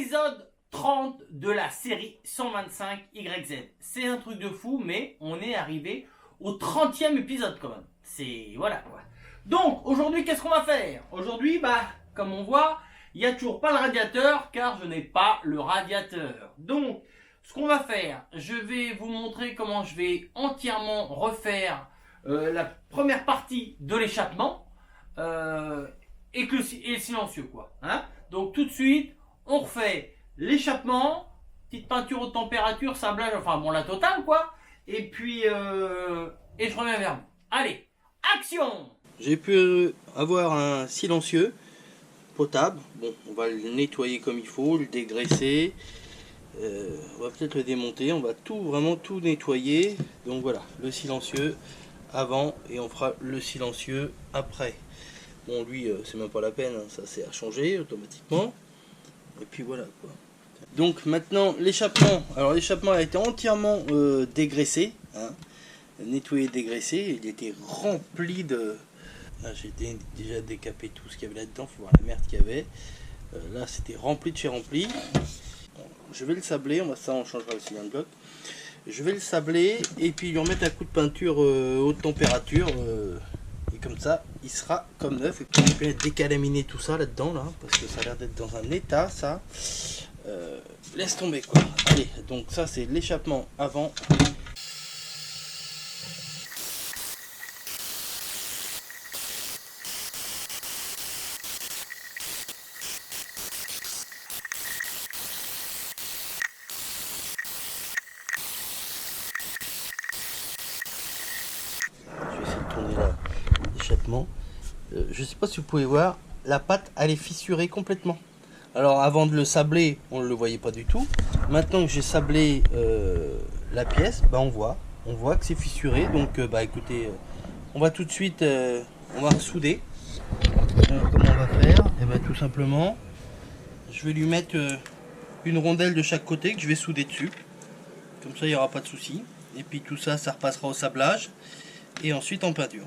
Épisode 30 de la série 125 YZ. C'est un truc de fou, mais on est arrivé au 30e épisode quand même. C'est... voilà quoi. Donc, aujourd'hui, qu'est-ce qu'on va faire? Aujourd'hui, comme on voit, il n'y a toujours pas le radiateur, car je n'ai pas le radiateur. Donc, ce qu'on va faire, je vais vous montrer comment je vais entièrement refaire la première partie de l'échappement et le silencieux quoi. Hein, donc tout de suite, on refait l'échappement, petite peinture haute température, sablage, enfin bon la totale quoi. Et puis et je reviens vers vous. Allez, action! J'ai pu avoir un silencieux potable. Bon, on va le nettoyer comme il faut, le dégraisser. On va peut-être le démonter. On va vraiment tout nettoyer. Donc voilà, le silencieux avant et on fera le silencieux après. Bon, lui, c'est même pas la peine, hein, ça c'est à changer automatiquement. Et puis voilà quoi. Donc maintenant l'échappement. Alors l'échappement a été entièrement dégraissé, hein, nettoyé, dégraissé. Il était rempli de. Là, j'ai déjà décapé tout ce qu'il y avait là-dedans. Faut voir la merde qu'il y avait. Là, c'était rempli de chez rempli. Bon, je vais le sabler. On changera aussi un bloc. Je vais le sabler et puis lui remettre un coup de peinture haute température. Et comme ça, il sera comme neuf. Et puis on peut décalaminer tout ça là-dedans, là, parce que ça a l'air d'être dans un état, ça. Laisse tomber quoi. Allez, donc ça c'est l'échappement avant. L'échappement. Je sais pas si vous pouvez voir, la pâte elle est fissurée complètement. Alors avant de le sabler, on ne le voyait pas du tout. Maintenant que j'ai sablé la pièce, on voit que c'est fissuré. Donc écoutez, on va tout de suite on va souder. Comment on va faire? Tout simplement, je vais lui mettre une rondelle de chaque côté que je vais souder dessus. Comme ça il n'y aura pas de souci. Et puis tout ça, ça repassera au sablage. Et ensuite en peinture.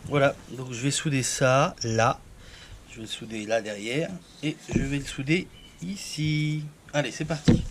Voilà, donc je vais souder ça là, je vais le souder là derrière et je vais le souder ici. Allez, c'est parti.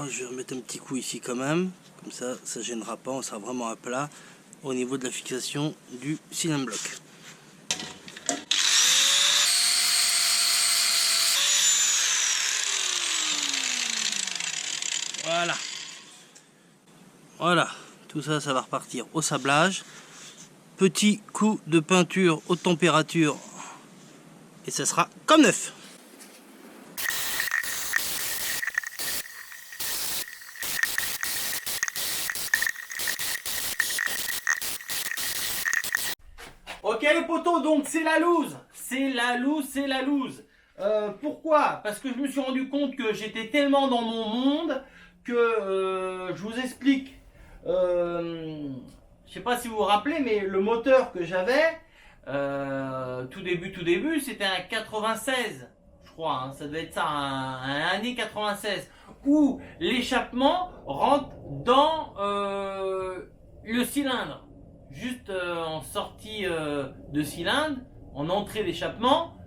Je vais remettre un petit coup ici quand même, comme ça gênera pas, on sera vraiment à plat au niveau de la fixation du cylindre bloc. Voilà, tout ça, ça va repartir au sablage. Petit coup de peinture haute température et ça sera comme neuf. Ok les potos, donc c'est la loose. C'est la loose, c'est la loose. Pourquoi? Parce que je me suis rendu compte que j'étais tellement dans mon monde que je vous explique. Je sais pas si vous vous rappelez, mais le moteur que j'avais tout début, c'était un 96, je crois. Hein, ça devait être ça, un année 96, où l'échappement rentre dans le cylindre, juste en sortie de cylindre, en entrée d'échappement.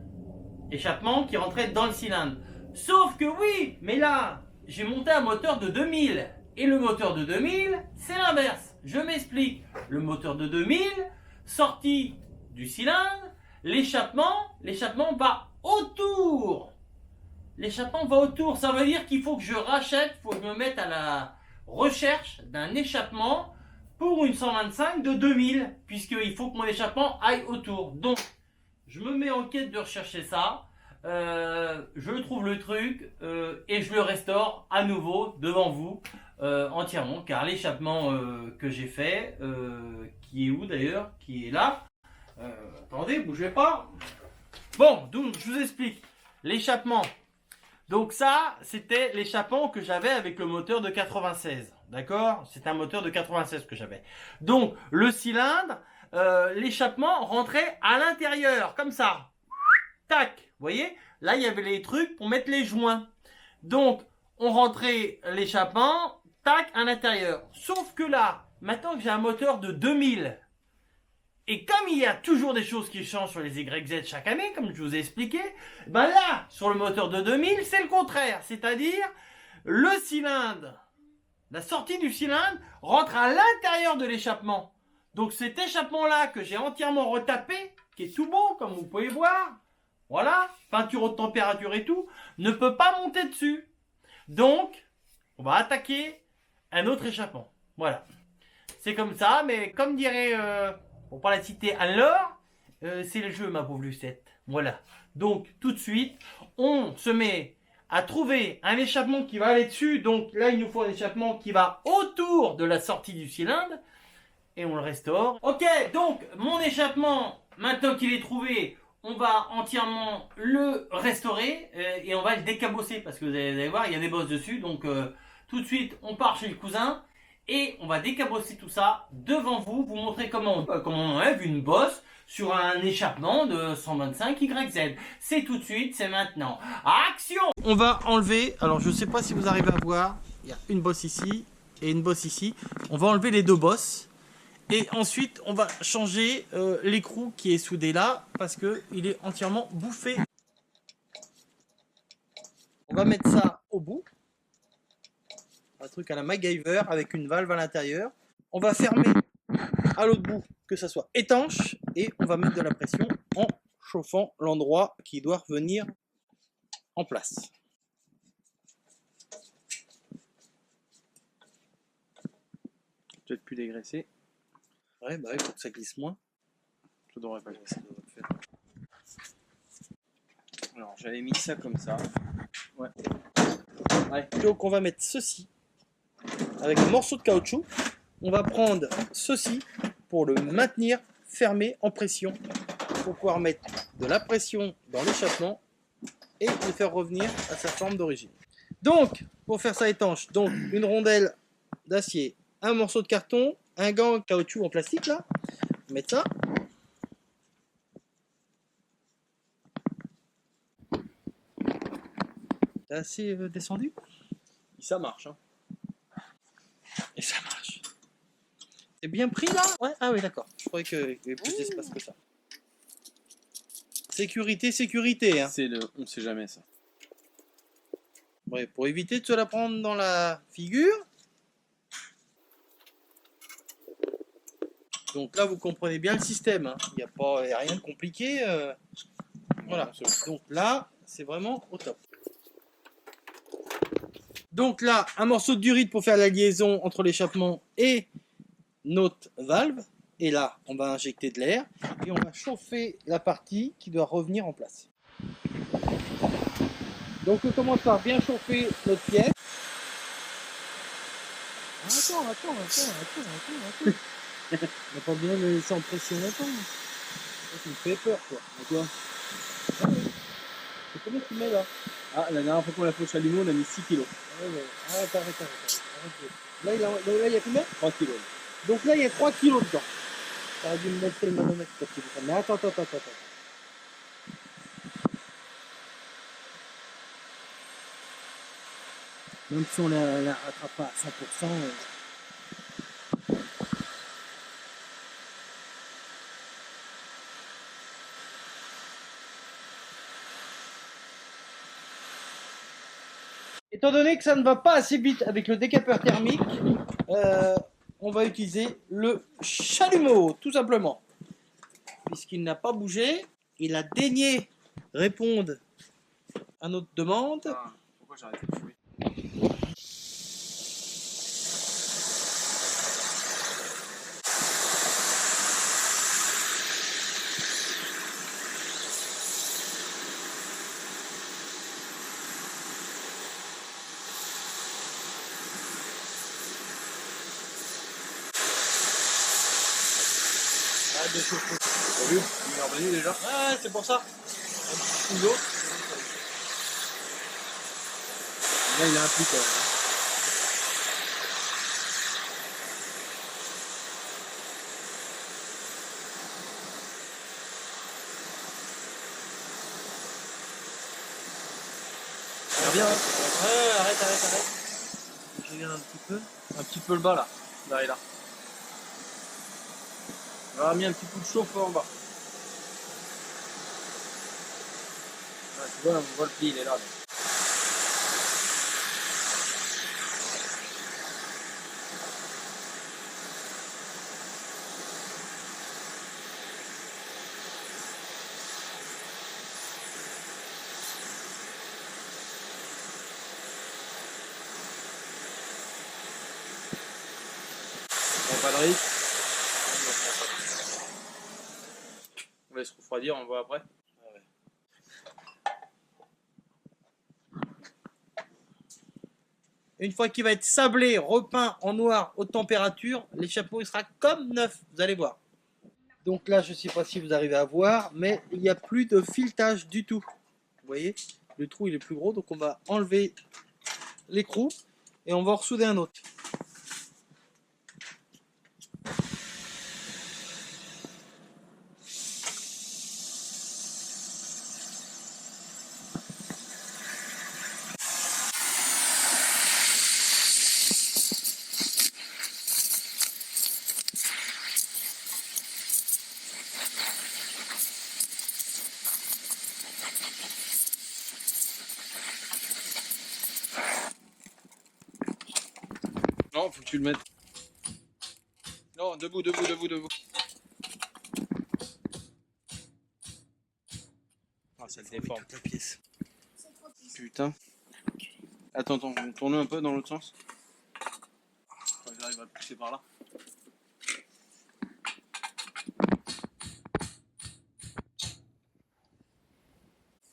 Échappement qui rentrait dans le cylindre. Sauf que oui, mais là, j'ai monté un moteur de 2000. Et le moteur de 2000, c'est l'inverse. Je m'explique. Le moteur de 2000, sorti du cylindre, l'échappement va autour. L'échappement va autour. Ça veut dire qu'il faut que je rachète, il faut que je me mette à la recherche d'un échappement pour une 125 de 2000. Puisqu'il faut que mon échappement aille autour. Donc, je me mets en quête de rechercher ça, je trouve le truc et je le restaure à nouveau devant vous entièrement, car l'échappement que j'ai fait, qui est où d'ailleurs, qui est là, attendez, bougez pas. Bon, donc je vous explique, l'échappement, donc ça c'était l'échappement que j'avais avec le moteur de 96, d'accord? C'est un moteur de 96 que j'avais. Donc le cylindre, l'échappement rentrait à l'intérieur, comme ça. Tac, vous voyez? Là, il y avait les trucs pour mettre les joints. Donc, on rentrait l'échappement, tac, à l'intérieur. Sauf que là, maintenant que j'ai un moteur de 2000, et comme il y a toujours des choses qui changent sur les YZ chaque année, comme je vous ai expliqué, ben là, sur le moteur de 2000, c'est le contraire. C'est-à-dire, le cylindre, la sortie du cylindre rentre à l'intérieur de l'échappement. Donc cet échappement-là que j'ai entièrement retapé, qui est tout beau, comme vous pouvez voir, voilà, peinture haute température et tout, ne peut pas monter dessus. Donc, on va attaquer un autre échappement. Voilà. C'est comme ça, mais comme dirait, pour pas la citer Anne-Laure, c'est le jeu, ma pauvre Lucette. Voilà. Donc, tout de suite, on se met à trouver un échappement qui va aller dessus. Donc là, il nous faut un échappement qui va autour de la sortie du cylindre. Et on le restaure. Ok, donc mon échappement, maintenant qu'il est trouvé, on va entièrement le restaurer et on va le décabosser parce que vous allez voir, il y a des bosses dessus. Donc tout de suite, on part chez le cousin et on va décabosser tout ça devant vous, vous montrer comment on enlève une bosse sur un échappement de 125 YZ. C'est tout de suite, c'est maintenant. Action! On va enlever, alors je ne sais pas si vous arrivez à voir, il y a une bosse ici et une bosse ici. On va enlever les deux bosses. Et ensuite, on va changer l'écrou qui est soudé là parce qu'il est entièrement bouffé. On va mettre ça au bout. Un truc à la MacGyver avec une valve à l'intérieur. On va fermer à l'autre bout que ça soit étanche et on va mettre de la pression en chauffant l'endroit qui doit revenir en place. Peut-être plus dégraisser. Ouais, bah il faut que ça glisse moins. Ça devrait pas glisser. Alors j'avais mis ça comme ça. Ouais. Ouais. Donc on va mettre ceci avec un morceau de caoutchouc. On va prendre ceci pour le maintenir fermé en pression. Pour pouvoir mettre de la pression dans l'échappement et le faire revenir à sa forme d'origine. Donc, pour faire ça étanche, donc une rondelle d'acier, un morceau de carton, un gant caoutchouc en plastique là, mettre ça. C'est assez descendu. Et ça marche. Hein. Et ça marche. C'est bien pris là? Ouais, ah oui d'accord. Je croyais qu'il y avait plus d'espace que ça. Sécurité, sécurité. Hein. On ne sait jamais ça. Ouais, pour éviter de se la prendre dans la figure. Donc là, vous comprenez bien le système. Hein. Il n'y a rien de compliqué. Voilà. Donc là, c'est vraiment au top. Donc là, un morceau de durite pour faire la liaison entre l'échappement et notre valve. Et là, on va injecter de l'air et on va chauffer la partie qui doit revenir en place. Donc on commence par bien chauffer notre pièce. Attends. On va pas bien le laisser en pression longtemps. Ça me fait peur, quoi. Quoi? Ah oui. C'est combien tu mets là? Ah, la dernière fois qu'on l'a fait au chalumeau, on a mis 6 kilos. Arrête. Là, il y a combien? 3 kilos. Donc là, il y a 3 kilos dedans. T'aurais dû me mettre le manomètre quand tu fais ça. Mais attends. Même si on la rattrape pas à 100%. Étant donné que ça ne va pas assez vite avec le décapeur thermique, on va utiliser le chalumeau, tout simplement. Puisqu'il n'a pas bougé, il a daigné répondre à notre demande. Ah, pourquoi j'ai arrêté de fumer? T'as vu? Il est revenu déjà. Ouais, c'est pour ça. Un petit coup d'eau. Là, il a un plus quand même. Ça bien, hein. Ouais, arrête. Je regarde un petit peu. Un petit peu le bas là. Là et là. On a mis un petit coup de chauffe en bas. Ah, tu vois, on voit le pli, il est là. Bon, pas de risque. On laisse refroidir, on voit après. Une fois qu'il va être sablé, repeint en noir, haute température, l'échappement il sera comme neuf, vous allez voir. Donc là, je ne sais pas si vous arrivez à voir, mais il n'y a plus de filetage du tout. Vous voyez, le trou il est plus gros, donc on va enlever l'écrou et on va en ressouder un autre. Non, faut que tu le mettes. Non, debout. Ah, ça le déforme. La pièce. Putain. Attends, tourne un peu dans l'autre sens. J'arrive à le pousser par là.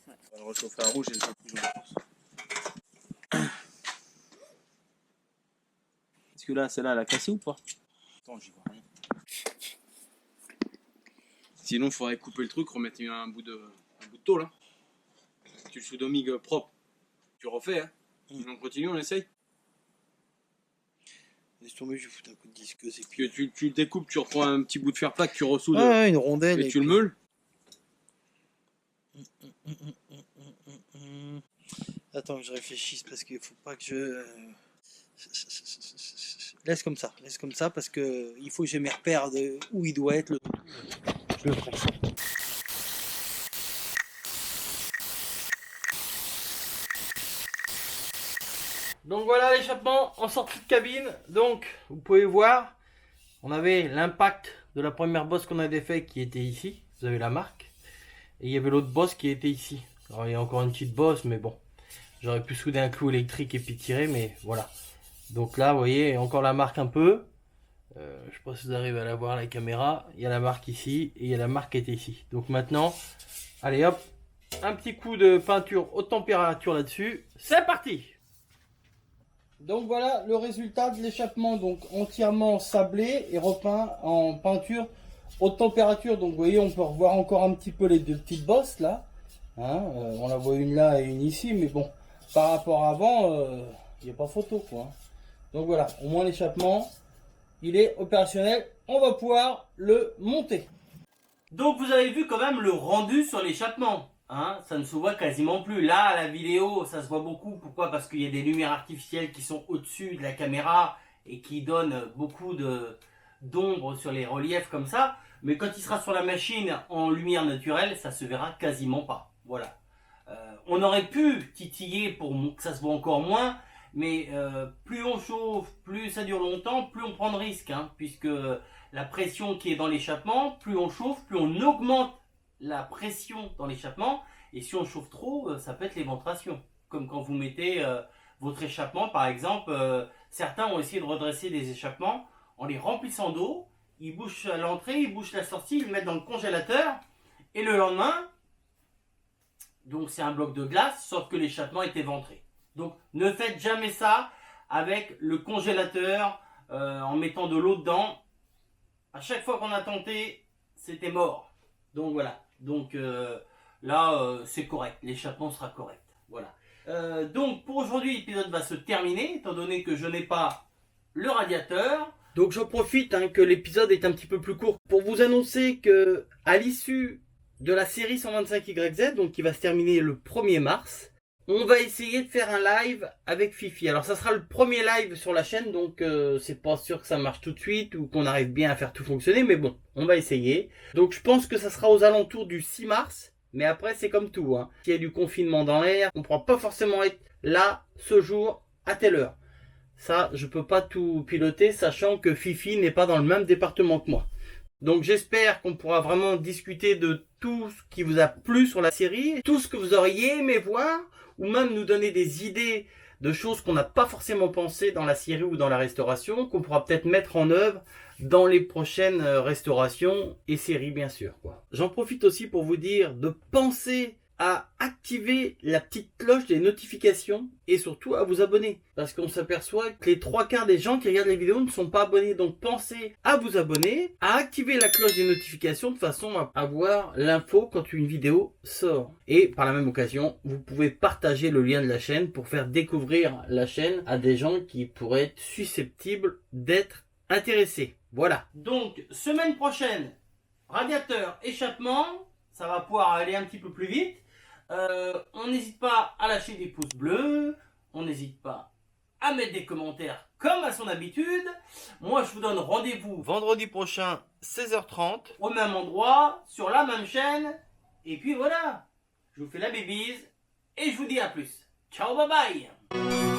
On va le rechauffer à rouge et ça pousse dans la force. Est-ce que là, celle-là, elle a cassé ou pas? Attends, j'y vois rien. Sinon, il faudrait couper le truc, remettre un bout de tôle. Hein. Tu le soudomigues propre. Tu refais, hein. On continue, on essaye. Laisse tomber, je vais foutre un coup de disque. Puis tu le découpes, tu reprends un petit bout de fer plat que tu ressoudes. Ouais, une rondelle. Et tu le meules. Attends que je réfléchisse parce qu'il faut pas que je... Laisse comme ça parce que il faut que j'ai mes repères de où il doit être. Je le ferai. Donc voilà l'échappement en sortie de cabine. Donc vous pouvez voir, on avait l'impact de la première bosse qu'on avait fait qui était ici. Vous avez la marque. Et il y avait l'autre bosse qui était ici. Alors il y a encore une petite bosse mais bon. J'aurais pu souder un clou électrique et puis tirer, mais voilà. Donc là, vous voyez, encore la marque un peu. Je sais pas si vous arrivez à la voir à la caméra. Il y a la marque ici et il y a la marque qui était ici. Donc maintenant, allez hop, un petit coup de peinture haute température là-dessus. C'est parti! Donc voilà le résultat de l'échappement, donc entièrement sablé et repeint en peinture haute température. Donc vous voyez, on peut revoir encore un petit peu les deux petites bosses là. Hein, on en voit une là et une ici, mais bon, par rapport à avant, il n'y a pas photo quoi. Donc voilà, au moins l'échappement, il est opérationnel. On va pouvoir le monter. Donc vous avez vu quand même le rendu sur l'échappement. Hein, ça ne se voit quasiment plus. Là, à la vidéo, ça se voit beaucoup. Pourquoi? Parce qu'il y a des lumières artificielles qui sont au-dessus de la caméra et qui donnent beaucoup d'ombre sur les reliefs comme ça. Mais quand il sera sur la machine en lumière naturelle, ça se verra quasiment pas. Voilà. On aurait pu titiller pour que ça se voit encore moins. Mais plus on chauffe, plus ça dure longtemps, plus on prend de risques. Hein, puisque la pression qui est dans l'échappement, plus on chauffe, plus on augmente la pression dans l'échappement, et si on chauffe trop, ça peut être l'éventration. Comme quand vous mettez votre échappement, par exemple, certains ont essayé de redresser des échappements en les remplissant d'eau, ils bouchent à l'entrée, ils bouchent la sortie, ils le mettent dans le congélateur, et le lendemain, donc c'est un bloc de glace, sauf que l'échappement est éventré. Donc ne faites jamais ça avec le congélateur en mettant de l'eau dedans. À chaque fois qu'on a tenté, c'était mort. Donc voilà. Donc là, c'est correct. L'échappement sera correct. Voilà. Donc pour aujourd'hui, l'épisode va se terminer, étant donné que je n'ai pas le radiateur. Donc j'en profite que l'épisode est un petit peu plus court pour vous annoncer que à l'issue de la série 125YZ, donc qui va se terminer le 1er mars, on va essayer de faire un live avec Fifi. Alors ça sera le premier live sur la chaîne, donc c'est pas sûr que ça marche tout de suite ou qu'on arrive bien à faire tout fonctionner, mais bon, on va essayer. Donc je pense que ça sera aux alentours du 6 mars, mais après c'est comme tout. Hein. S'il y a du confinement dans l'air, on ne pourra pas forcément être là ce jour à telle heure. Ça, je peux pas tout piloter, sachant que Fifi n'est pas dans le même département que moi. Donc j'espère qu'on pourra vraiment discuter de tout ce qui vous a plu sur la série, tout ce que vous auriez aimé voir, ou même nous donner des idées de choses qu'on n'a pas forcément pensé dans la série ou dans la restauration, qu'on pourra peut-être mettre en œuvre dans les prochaines restaurations et séries bien sûr. J'en profite aussi pour vous dire de penser à activer la petite cloche des notifications et surtout à vous abonner. Parce qu'on s'aperçoit que les 3/4 des gens qui regardent les vidéos ne sont pas abonnés. Donc pensez à vous abonner, à activer la cloche des notifications de façon à avoir l'info quand une vidéo sort. Et par la même occasion, vous pouvez partager le lien de la chaîne pour faire découvrir la chaîne à des gens qui pourraient être susceptibles d'être intéressés. Voilà. Donc, semaine prochaine, radiateur, échappement, ça va pouvoir aller un petit peu plus vite. On n'hésite pas à lâcher des pouces bleus, on n'hésite pas à mettre des commentaires comme à son habitude. Moi, je vous donne rendez-vous Vendredi prochain, 16h30. au même endroit, sur la même chaîne. Et puis voilà, je vous fais la bébise et je vous dis à plus. Ciao, bye bye.